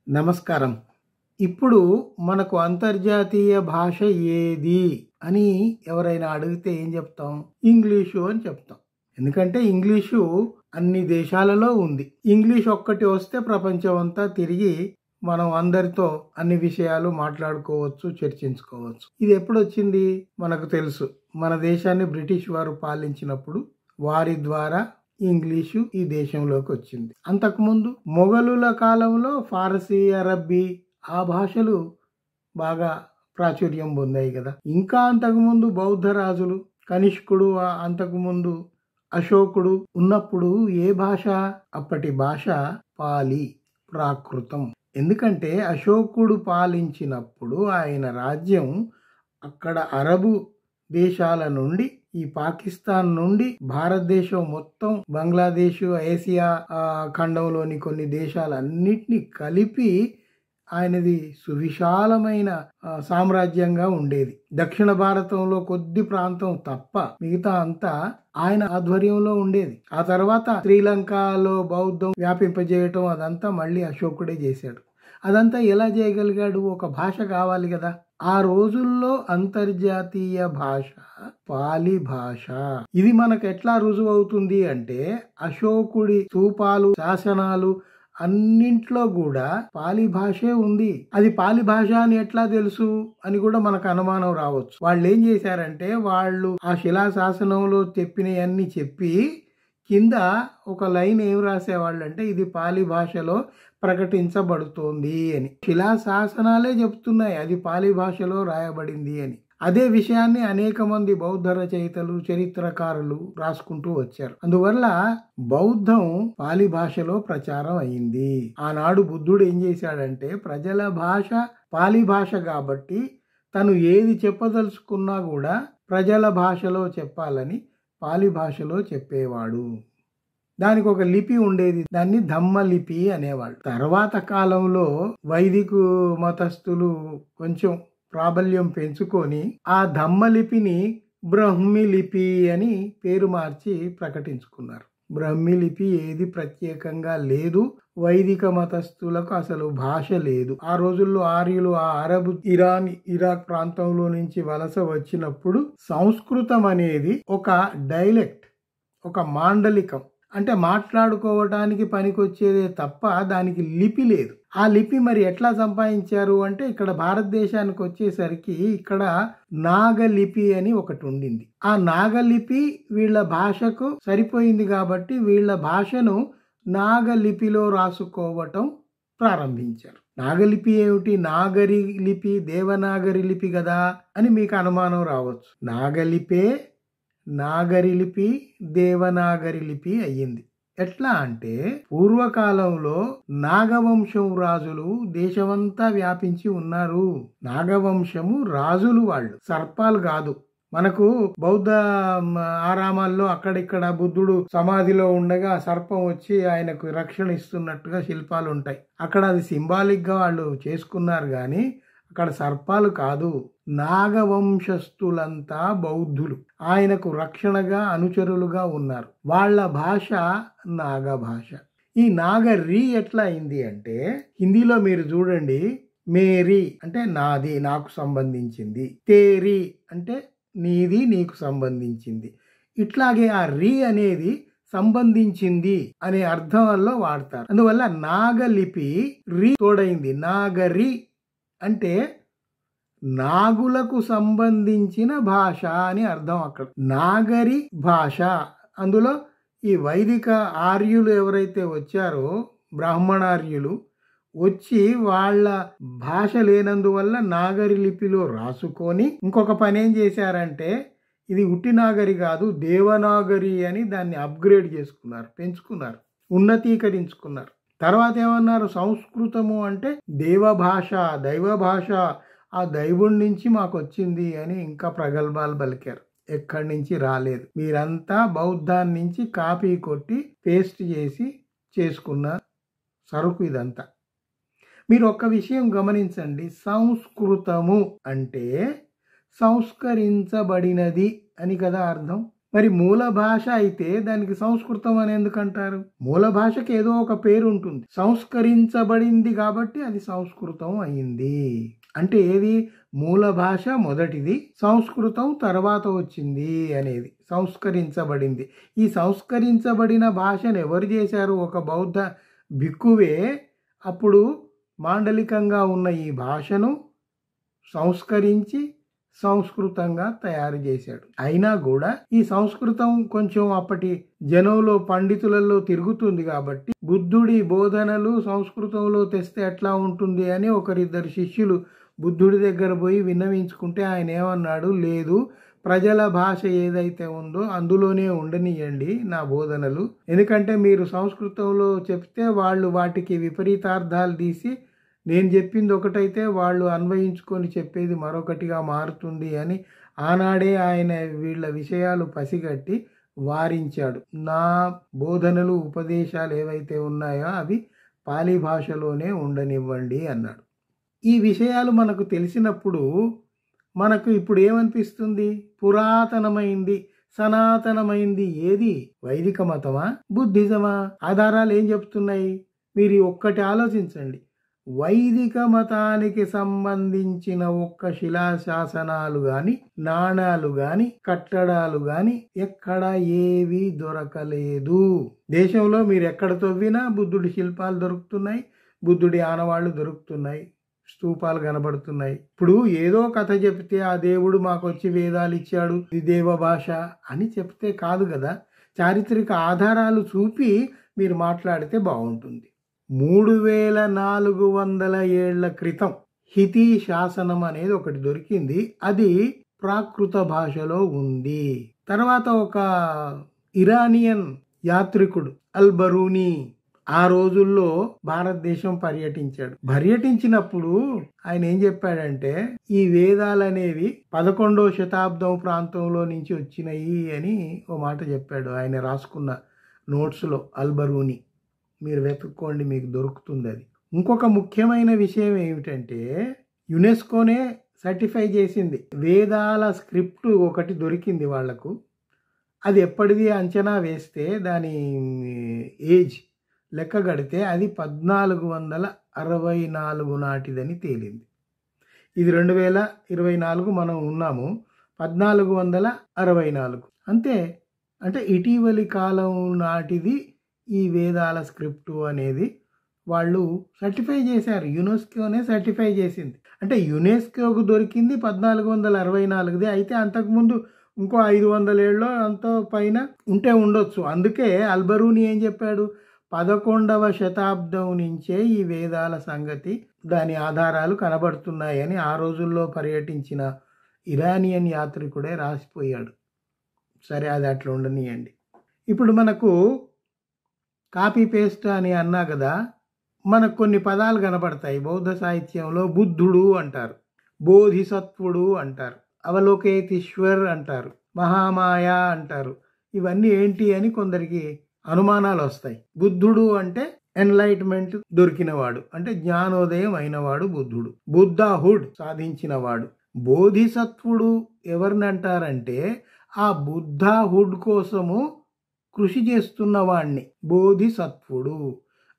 నమస్కారం. ఇప్పుడు మనకు అంతర్జాతీయ భాష ఏది అని ఎవరైనా అడిగితే ఏం చెప్తాం? ఇంగ్లీషు అని చెప్తాం. ఎందుకంటే ఇంగ్లీషు అన్ని దేశాలలో ఉంది. ఇంగ్లీష్ ఒక్కటి వస్తే ప్రపంచం అంతా తిరిగి మనం అందరితో అన్ని విషయాలు మాట్లాడుకోవచ్చు, చర్చించుకోవచ్చు. ఇది ఎప్పుడు వచ్చింది? మనకు తెలుసు. మన దేశాన్ని బ్రిటిష్ వారు పాలించినప్పుడు వారి ద్వారా ఇంగ్లీషు ఈ దేశంలోకి వచ్చింది. అంతకుముందు మొఘలుల కాలంలో ఫారసీ, అరబ్బీ ఆ భాషలు బాగా ప్రాచుర్యం పొందాయి కదా. ఇంకా అంతకుముందు బౌద్ధ రాజులు, కనిష్కుడు, అంతకుముందు అశోకుడు ఉన్నప్పుడు ఏ భాష? అప్పటి భాష పాలి, ప్రాకృతం. ఎందుకంటే అశోకుడు పాలించినప్పుడు ఆయన రాజ్యం అక్కడ అరబు దేశాల నుండి, ఈ పాకిస్తాన్ నుండి భారతదేశం మొత్తం, బంగ్లాదేశ్, ఏసియా ఖండంలోని కొన్ని దేశాలన్నిటినీ కలిపి ఆయనది సువిశాలమైన సామ్రాజ్యంగా ఉండేది. దక్షిణ భారతంలో కొద్ది ప్రాంతం తప్ప మిగతా అంతా ఆయన ఆధ్వర్యంలో ఉండేది. ఆ తర్వాత శ్రీలంకలో బౌద్ధం వ్యాపింపజేయటం అదంతా మళ్ళీ అశోకుడే చేశాడు. అదంతా ఎలా చేయగలిగాడు? ఒక భాష కావాలి కదా. ఆ రోజుల్లో అంతర్జాతీయ భాష పాలి భాష. ఇది మనకు ఎట్లా రుజువు అవుతుంది అంటే అశోకుడి స్తూపాలు, శాసనాలు అన్నింట్లో కూడా పాలి భాషే ఉంది. అది పాలి భాష అని ఎట్లా తెలుసు అని కూడా మనకు అనుమానం రావచ్చు. వాళ్ళు ఏం చేశారంటే వాళ్ళు ఆ శిలాశాసనంలో చెప్పినవన్నీ చెప్పి కింద ఒక లైన్ ఏం రాసేవాళ్ళు అంటే ఇది పాలి భాషలో ప్రకటించబడుతోంది అని. శిలాశాసనాలే చెప్తున్నాయి అది పాలి భాషలో రాయబడింది అని. అదే విషయాన్ని అనేక మంది బౌద్ధ రచయితలు, చరిత్రకారులు రాసుకుంటూ వచ్చారు. అందువల్ల బౌద్ధం పాలి భాషలో ప్రచారం అయింది. ఆనాడు బుద్ధుడు ఏం చేశాడంటే ప్రజల భాష పాలి భాష కాబట్టి తను ఏది చెప్పదలుచుకున్నా కూడా ప్రజల భాషలో చెప్పాలని పాలి భాషలో చెప్పేవాడు. దానికి ఒక లిపి ఉండేది, దాన్ని ధమ్మ లిపి అనేవాళ్ళు. తర్వాత కాలంలో వైదిక మతస్థులు కొంచెం ప్రాబల్యం పెంచుకొని ఆ ధమ్మ లిపిని బ్రహ్మి లిపి అని పేరు మార్చి ప్రకటించుకున్నారు. బ్రహ్మి లిపి ఏది ప్రత్యేకంగా లేదు. వైదిక మతస్థులకు అసలు భాష లేదు. ఆ రోజుల్లో ఆర్యులు ఆ అరబ్, ఇరాన్, ఇరాక్ ప్రాంతంలో నుంచి వలస వచ్చినప్పుడు సంస్కృతం అనేది ఒక డైలెక్ట్, ఒక మాండలికం, అంటే మాట్లాడుకోవటానికి పనికొచ్చేదే తప్ప దానికి లిపి లేదు. ఆ లిపి మరి ఎట్లా సంపాదించారు అంటే ఇక్కడ భారతదేశానికి వచ్చేసరికి ఇక్కడ నాగలిపి అని ఒకటి ఉండింది. ఆ నాగలిపి వీళ్ళ భాషకు సరిపోయింది కాబట్టి వీళ్ళ భాషను నాగలిపిలో రాసుకోవటం ప్రారంభించారు. నాగలిపి ఏమిటి? నాగరి లిపి, దేవనాగరి లిపి కదా అని మీకు అనుమానం రావచ్చు. నాగలిపే నాగరి లిపి, దేవనాగరి లిపి అయ్యింది. ఎట్లా అంటే పూర్వకాలంలో నాగవంశం రాజులు దేశమంతా వ్యాపించి ఉన్నారు. నాగవంశము రాజులు, వాళ్ళు సర్పాలు కాదు. మనకు బౌద్ధ ఆరామాల్లో అక్కడిక్కడ బుద్ధుడు సమాధిలో ఉండగా సర్పం వచ్చి ఆయనకు రక్షణ ఇస్తున్నట్టుగా శిల్పాలు ఉంటాయి. అక్కడ అది సింబాలిక్ గా వాళ్ళు చేసుకున్నారు గాని అక్కడ సర్పాలు కాదు. నాగవంశస్థులంతా బౌద్ధులు, ఆయనకు రక్షణగా అనుచరులుగా ఉన్నారు. వాళ్ళ భాష నాగ భాష. ఈ నాగరి ఎట్లా అయింది అంటే హిందీలో మీరు చూడండి, మేరీ అంటే నాది, నాకు సంబంధించింది. తేరీ అంటే నీది, నీకు సంబంధించింది. ఇట్లాగే ఆ రీ అనేది సంబంధించింది అనే అర్థంలో వాడతారు. అందువల్ల నాగలిపి రీ తోడైంది. నాగరి అంటే నాగులకు సంబంధించిన భాష అని అర్థం. అక్కడ నాగరి భాష. అందులో ఈ వైదిక ఆర్యులు ఎవరైతే వచ్చారో, బ్రాహ్మణార్యులు వచ్చి వాళ్ళ భాష లేనందువల్ల నాగరి లిపిలో రాసుకొని ఇంకొక పని ఏం చేశారంటే ఇది ఉట్టి నాగరి కాదు దేవనాగరి అని దాన్ని అప్గ్రేడ్ చేసుకున్నారు, పెంచుకున్నారు, ఉన్నతీకరించుకున్నారు. తర్వాత ఏమన్నారు? సంస్కృతము అంటే దేవభాష, దైవ భాష, ఆ దైవుడి నుంచి మాకు వచ్చింది అని ఇంకా ప్రగల్భాలు పలికారు. ఎక్కడి నుంచి రాలేదు. మీరంతా బౌద్ధాన్ని నుంచి కాపీ కొట్టి పేస్ట్ చేసి చేసుకున్న సరుకు ఇదంతా. మీరు ఒక్క విషయం గమనించండి, సంస్కృతము అంటే సంస్కరించబడినది అని కదా అర్థం. మరి మూల భాష అయితే దానికి సంస్కృతం అని ఎందుకు అంటారు? మూల భాషకి ఏదో ఒక పేరు ఉంటుంది. సంస్కరించబడింది కాబట్టి అది సంస్కృతం అయింది. అంటే ఏది? మూల భాష మొదటిది, సంస్కృతం తర్వాత వచ్చింది అనేది. సంస్కరించబడింది. ఈ సంస్కరించబడిన భాషను ఎవరు చేశారు? ఒక బౌద్ధ భిక్కువే అప్పుడు మాండలికంగా ఉన్న ఈ భాషను సంస్కరించి సంస్కృతంగా తయారు చేశాడు. అయినా కూడా ఈ సంస్కృతం కొంచెం అప్పటి జనంలో, పండితులలో తిరుగుతుంది కాబట్టి బుద్ధుడి బోధనలు సంస్కృతంలో తెస్తే ఎట్లా ఉంటుంది అని ఒకరిద్దరు శిష్యులు బుద్ధుడి దగ్గర పోయి విన్నవించుకుంటే ఆయన ఏమన్నాడు? లేదు, ప్రజల భాష ఏదైతే ఉందో అందులోనే ఉండనియండి నా బోధనలు. ఎందుకంటే మీరు సంస్కృతంలో చెప్తే వాళ్ళు వాటికి విపరీతార్థాలు తీసి నేను చెప్పింది ఒకటైతే వాళ్ళు అన్వయించుకొని చెప్పేది మరొకటిగా మారుతుంది అని ఆనాడే ఆయన వీళ్ళ విషయాలు పసిగట్టి వారించాడు. నా బోధనలు, ఉపదేశాలు ఏవైతే ఉన్నాయో అవి పాలీ భాషలోనే ఉండనివ్వండి అన్నాడు. ఈ విషయాలు మనకు తెలిసినప్పుడు మనకు ఇప్పుడు ఏమనిపిస్తుంది? పురాతనమైంది, సనాతనమైంది ఏది? వైదిక మతమా, బుద్ధిజమా? ఆధారాలు ఏం చెప్తున్నాయి? మీరు ఒక్కటి ఆలోచించండి. వైదిక మతానికి సంబంధించిన ఒక్క శిలాశాసనాలు గాని, నాణాలు గాని, కట్టడాలు గాని ఎక్కడ ఏవి దొరకలేదు. దేశంలో మీరు ఎక్కడ తవ్వినా బుద్ధుడి శిల్పాలు దొరుకుతున్నాయి, బుద్ధుడి ఆనవాళ్లు దొరుకుతున్నాయి, స్తూపాలు కనబడుతున్నాయి. ఇప్పుడు ఏదో కథ చెప్తే ఆ దేవుడు మాకు వచ్చి వేదాలు ఇచ్చాడు, ఇది దేవ భాష అని చెప్తే కాదు కదా. చారిత్రక ఆధారాలు చూపి మీరు మాట్లాడితే బాగుంటుంది. 3400 ఏళ్ల క్రితం హితీ శాసనం అనేది ఒకటి దొరికింది. అది ప్రాకృత భాషలో ఉంది. తర్వాత ఒక ఇరానియన్ యాత్రికుడు అల్-బరూని ఆ రోజుల్లో భారతదేశం పర్యటించినప్పుడు ఆయన ఏం చెప్పాడంటే ఈ వేదాలనేవి 11వ శతాబ్దం ప్రాంతంలో నుంచి వచ్చినాయి అని ఓ మాట చెప్పాడు. ఆయన రాసుకున్న నోట్స్లో అల్-బరూని, మీరు వెతుక్కోండి, మీకు దొరుకుతుంది అది. ఇంకొక ముఖ్యమైన విషయం ఏమిటంటే యునెస్కోనే సర్టిఫై చేసింది. వేదాల స్క్రిప్ట్ ఒకటి దొరికింది వాళ్లకు. అది ఎప్పటిది అంచనా వేస్తే దాని ఏజ్ లెక్క గడితే అది 1464 నాటిదని తేలింది. ఇది 2024 మనం ఉన్నాము, 1464 అంతే. అంటే ఇటీవలి కాలం నాటిది ఈ వేదాల స్క్రిప్టు అనేది వాళ్ళు సర్టిఫై చేశారు. యునెస్కోనే సర్టిఫై చేసింది. అంటే యునెస్కోకు దొరికింది 1464ది. అయితే అంతకుముందు ఇంకో 500 ఏళ్ళలో అంత పైన ఉంటే ఉండొచ్చు. అందుకే అల్-బరూని ఏం చెప్పాడు? 11వ శతాబ్దం నుంచే ఈ వేదాల సంగతి, దాని ఆధారాలు కనబడుతున్నాయని ఆ రోజుల్లో పర్యటించిన ఇరానియన్ యాత్రికుడే రాసిపోయాడు. సరే, అది అట్లా ఉండనియండి. ఇప్పుడు మనకు కాపీ పేస్ట్ అని అన్నా కదా, మనకు కొన్ని పదాలు కనబడతాయి బౌద్ధ సాహిత్యంలో. బుద్ధుడు అంటారు, బోధిసత్వుడు అంటారు, అవలోకేతీశ్వర్ అంటారు, మహామాయ అంటారు. ఇవన్నీ ఏంటి అని కొందరికి అనుమానాలు వస్తాయి. బుద్ధుడు అంటే ఎన్లైట్మెంట్ దొరికినవాడు, అంటే జ్ఞానోదయం అయినవాడు బుద్ధుడు, బుద్ధహుడ్ సాధించినవాడు. బోధిసత్వుడు ఎవరినంటారంటే ఆ బుద్ధహుడ్ కోసము కృషి చేస్తున్నవాణ్ణి బోధిసత్వుడు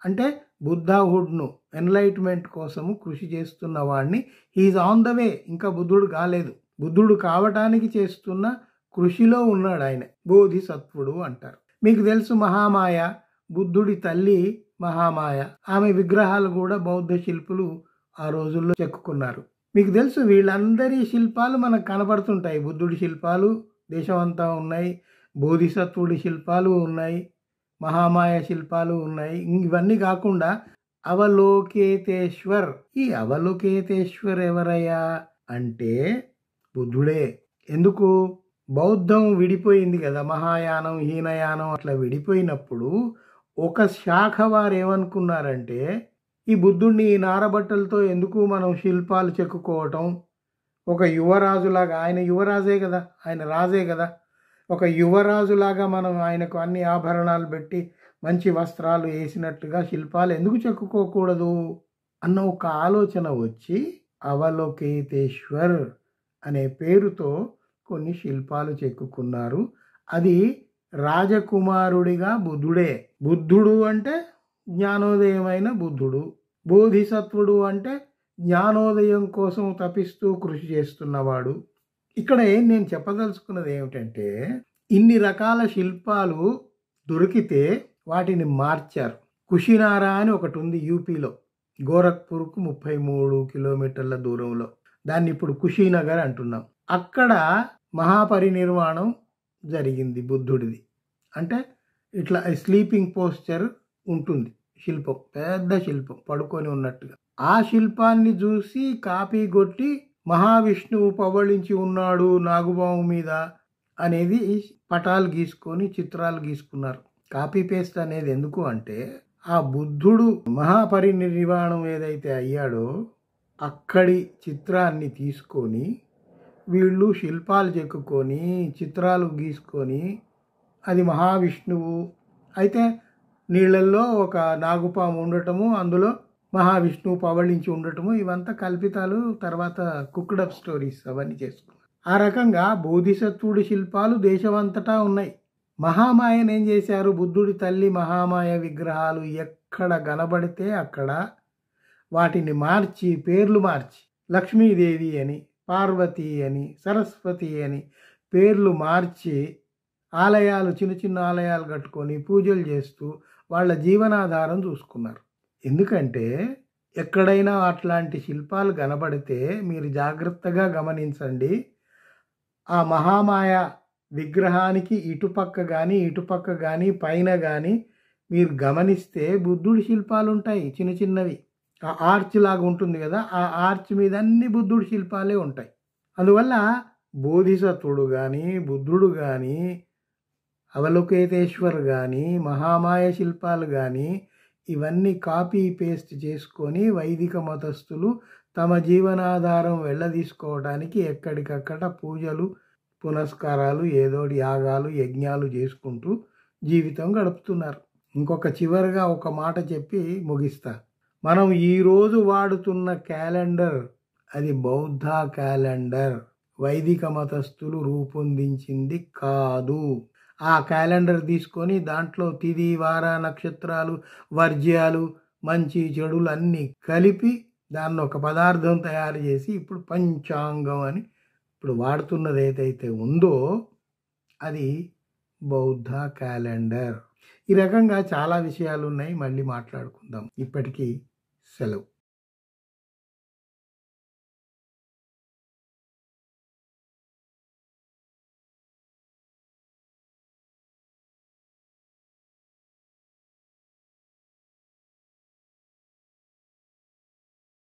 అంటే. బుద్ధహుడ్ను ఎన్లైట్మెంట్ కోసము కృషి చేస్తున్నవాణ్ణి. హీఈస్ ఆన్ ద వే, ఇంకా బుద్ధుడు కాలేదు, బుద్ధుడు కావటానికి చేస్తున్న కృషిలో ఉన్నాడు ఆయన, బోధిసత్వుడు అంటారు. మీకు తెలుసు మహామాయ, బుద్ధుడి తల్లి మహామాయ, ఆమె విగ్రహాలు కూడా బౌద్ధ శిల్పులు ఆ రోజుల్లో చెక్కుకున్నారు. మీకు తెలుసు వీళ్ళందరి శిల్పాలు మనకు కనబడుతుంటాయి. బుద్ధుడి శిల్పాలు దేశం అంతా ఉన్నాయి, బోధిసత్వుడి శిల్పాలు ఉన్నాయి, మహామాయ శిల్పాలు ఉన్నాయి. ఇవన్నీ కాకుండా అవలోకేతేశ్వర్, ఈ అవలోకేతేశ్వర్ ఎవరయ్యా అంటే బుద్ధుడే. ఎందుకు? బౌద్ధం విడిపోయింది కదా, మహాయానం హీనయానం అట్లా విడిపోయినప్పుడు ఒక శాఖ వారు ఏమనుకున్నారంటే ఈ బుద్ధుడిని ఈ నారబట్టలతో ఎందుకు మనం శిల్పాలు చెక్కుకోవటం, ఒక యువరాజులాగా, ఆయన యువరాజే కదా, ఆయన రాజే కదా, ఒక యువరాజులాగా మనం ఆయనకు అన్ని ఆభరణాలు పెట్టి మంచి వస్త్రాలు వేసినట్టుగా శిల్పాలు ఎందుకు చెక్కుకోకూడదు అన్న ఒక ఆలోచన వచ్చి అవలోకేతేశ్వర్ అనే పేరుతో కొన్ని శిల్పాలు చెక్కుకున్నారు. అది రాజకుమారుడిగా బుద్ధుడే. బుద్ధుడు అంటే జ్ఞానోదయమైన బుద్ధుడు. బోధిసత్వుడు అంటే జ్ఞానోదయం కోసం తపిస్తూ కృషి చేస్తున్నవాడు. ఇక్కడ నేను చెప్పదలుచుకున్నది ఏమిటంటే, ఇన్ని రకాల శిల్పాలు దొరికితే వాటిని మార్చారు. కుషినారా అని ఒకటి ఉంది యూపీలో, గోరఖ్పూర్కు 33 కిలోమీటర్ల దూరంలో. దాన్ని ఇప్పుడు కుషీనగర్ అంటున్నాం. అక్కడ మహాపరినిర్వాణం జరిగింది బుద్ధుడిది. అంటే ఇట్లా స్లీపింగ్ పోస్చర్ ఉంటుంది, శిల్పం, పెద్ద శిల్పం పడుకొని ఉన్నట్టుగా. ఆ శిల్పాన్ని చూసి కాపీ కొట్టి మహావిష్ణువు పవళించి ఉన్నాడు నాగుబాము మీద అనేది పటాలు గీసుకొని చిత్రాలు గీసుకున్నారు. కాపీ పేస్ట్ అనేది ఎందుకు అంటే, ఆ బుద్ధుడు మహాపరినిర్వాణం ఏదైతే అయ్యాడో అక్కడి చిత్రాన్ని తీసుకొని వీళ్ళు శిల్పాలు చెక్కుకొని చిత్రాలు గీసుకొని అది మహావిష్ణువు అయితే నీళ్ళల్లో ఒక నాగుపాము ఉండటము, అందులో మహావిష్ణువు పవళించి ఉండటము, ఇవంతా కల్పితాలు. తర్వాత కుక్డప్ స్టోరీస్ అవన్నీ చేసుకున్నారు. ఆ రకంగా బోధిసత్వుడి శిల్పాలు దేశమంతటా ఉన్నాయి. మహామాయను ఏం చేశారు, బుద్ధుడి తల్లి మహామాయ విగ్రహాలు ఎక్కడ కనబడితే అక్కడ వాటిని మార్చి, పేర్లు మార్చి, లక్ష్మీదేవి అని, పార్వతి అని, సరస్వతి అని పేర్లు మార్చి ఆలయాలు, చిన్న చిన్న ఆలయాలు కట్టుకొని పూజలు చేస్తూ వాళ్ళ జీవనాధారం చూసుకున్నారు. ఎందుకంటే ఎక్కడైనా అట్లాంటి శిల్పాలు కనబడితే మీరు జాగ్రత్తగా గమనించండి, ఆ మహామాయ విగ్రహానికి ఇటుపక్క కానీ పైన కానీ మీరు గమనిస్తే బుద్ధుడి శిల్పాలు ఉంటాయి, చిన్న చిన్నవి. ఆ ఆర్చ్ లాగా ఉంటుంది కదా, ఆ ఆర్చ్ మీద అన్ని బుద్ధుడి శిల్పాలే ఉంటాయి. అందువల్ల బోధిసత్వుడు కానీ, బుద్ధుడు కానీ, అవలోకేతేశ్వర్ కానీ, మహామాయ శిల్పాలు కానీ ఇవన్నీ కాపీ పేస్ట్ చేసుకొని వైదిక మతస్థులు తమ జీవనాధారం వెళ్ళదీసుకోవడానికి ఎక్కడికక్కడ పూజలు, పునస్కారాలు, ఏదోటి యాగాలు, యజ్ఞాలు చేసుకుంటూ జీవితం గడుపుతున్నారు. ఇంకొక చివరిగా ఒక మాట చెప్పి ముగిస్తా. మనం ఈరోజు వాడుతున్న క్యాలెండర్ అది బౌద్ధ క్యాలెండర్, వైదిక మతస్థులు రూపొందించింది కాదు. ఆ క్యాలెండర్ తీసుకొని దాంట్లో తిథి, వార, నక్షత్రాలు, వర్జ్యాలు, మంచి చెడులు అన్నీ కలిపి దాన్ని ఒక పదార్థం తయారు చేసి ఇప్పుడు పంచాంగం అని ఇప్పుడు వాడుతున్నది ఏదైతే ఉందో అది బౌద్ధ క్యాలెండర్. ఈ రకంగా చాలా విషయాలు ఉన్నాయి, మళ్ళీ మాట్లాడుకుందాం. ఇప్పటికీ సెలవు.